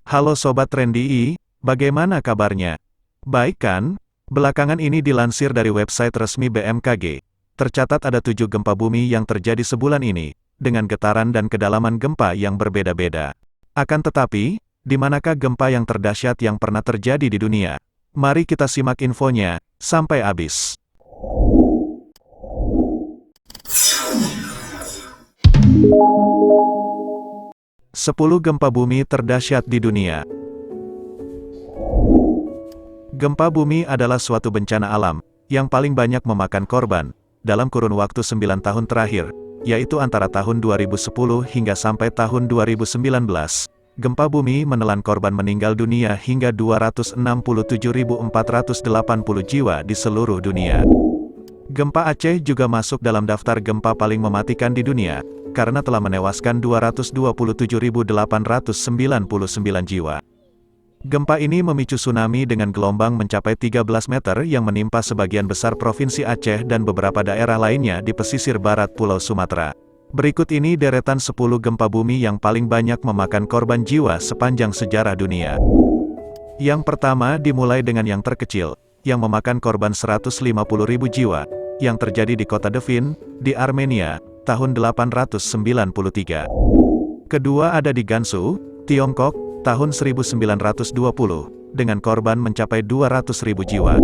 Halo Sobat Trendy, bagaimana kabarnya? Baik kan? Belakangan ini dilansir dari website resmi BMKG, tercatat ada 7 gempa bumi yang terjadi sebulan ini, dengan getaran dan kedalaman gempa yang berbeda-beda. Akan tetapi, di manakah gempa yang terdahsyat yang pernah terjadi di dunia? Mari kita simak infonya, sampai habis. Sepuluh gempa bumi terdahsyat di dunia. Gempa bumi adalah suatu bencana alam, yang paling banyak memakan korban, dalam kurun waktu 9 tahun terakhir, yaitu antara tahun 2010 hingga sampai tahun 2019. Gempa bumi menelan korban meninggal dunia hingga 267.480 jiwa di seluruh dunia. Gempa Aceh juga masuk dalam daftar gempa paling mematikan di dunia, karena telah menewaskan 227.899 jiwa. Gempa ini memicu tsunami dengan gelombang mencapai 13 meter yang menimpa sebagian besar provinsi Aceh dan beberapa daerah lainnya di pesisir barat Pulau Sumatera. Berikut ini deretan 10 gempa bumi yang paling banyak memakan korban jiwa sepanjang sejarah dunia. Yang pertama dimulai dengan yang terkecil, yang memakan korban 150.000 jiwa, yang terjadi di kota Devin, di Armenia, tahun 893. Kedua ada di Gansu, Tiongkok, tahun 1920, dengan korban mencapai 200.000 jiwa.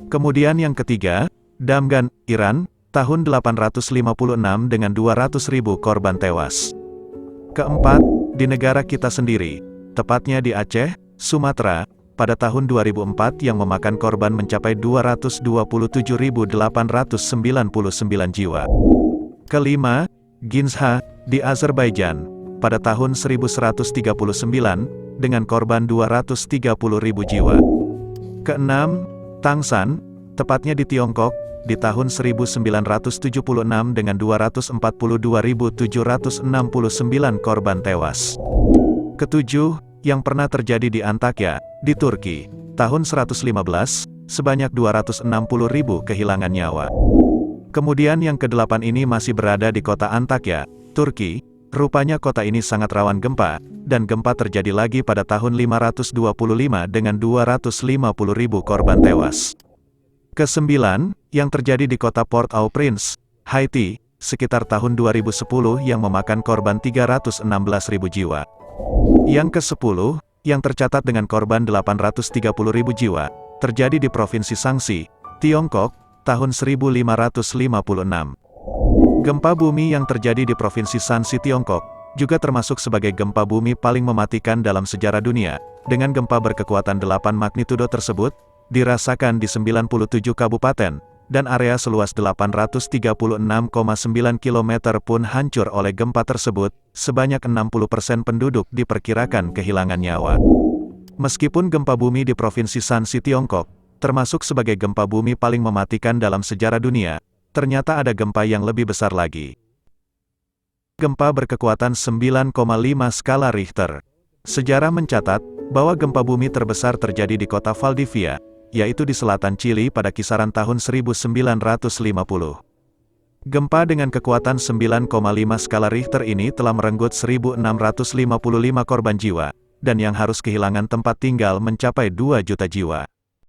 Kemudian yang ketiga, Damgan, Iran, tahun 856 dengan 200.000 korban tewas. Keempat, di negara kita sendiri, tepatnya di Aceh, Sumatera, pada tahun 2004 yang memakan korban mencapai 227.899 jiwa. Kelima, Ginza, di Azerbaijan, pada tahun 1139, dengan korban 230.000 jiwa. Keenam, Tangshan, tepatnya di Tiongkok, di tahun 1976 dengan 242.769 korban tewas. Ketujuh, yang pernah terjadi di Antakya, di Turki, tahun 1115, sebanyak 260.000 kehilangan nyawa. Kemudian yang kedelapan ini masih berada di kota Antakya, Turki. Rupanya kota ini sangat rawan gempa, dan gempa terjadi lagi pada tahun 525 dengan 250.000 korban tewas. Kesembilan, yang terjadi di kota Port-au-Prince, Haiti, sekitar tahun 2010 yang memakan korban 316.000 jiwa. Yang ke-10, yang tercatat dengan korban 830.000 jiwa, terjadi di Provinsi Shaanxi, Tiongkok, tahun 1556. Gempa bumi yang terjadi di Provinsi Shaanxi, Tiongkok, juga termasuk sebagai gempa bumi paling mematikan dalam sejarah dunia, dengan gempa berkekuatan 8 magnitudo tersebut, dirasakan di 97 kabupaten, dan area seluas 836,9 km pun hancur oleh gempa tersebut, sebanyak 60% penduduk diperkirakan kehilangan nyawa. Meskipun gempa bumi di Provinsi Shaanxi, Tiongkok, termasuk sebagai gempa bumi paling mematikan dalam sejarah dunia, ternyata ada gempa yang lebih besar lagi. Gempa berkekuatan 9,5 skala Richter. Sejarah mencatat, bahwa gempa bumi terbesar terjadi di kota Valdivia, yaitu di selatan Chili pada kisaran tahun 1950. Gempa dengan kekuatan 9,5 skala Richter ini telah merenggut 1.655 korban jiwa, dan yang harus kehilangan tempat tinggal mencapai 2 juta jiwa.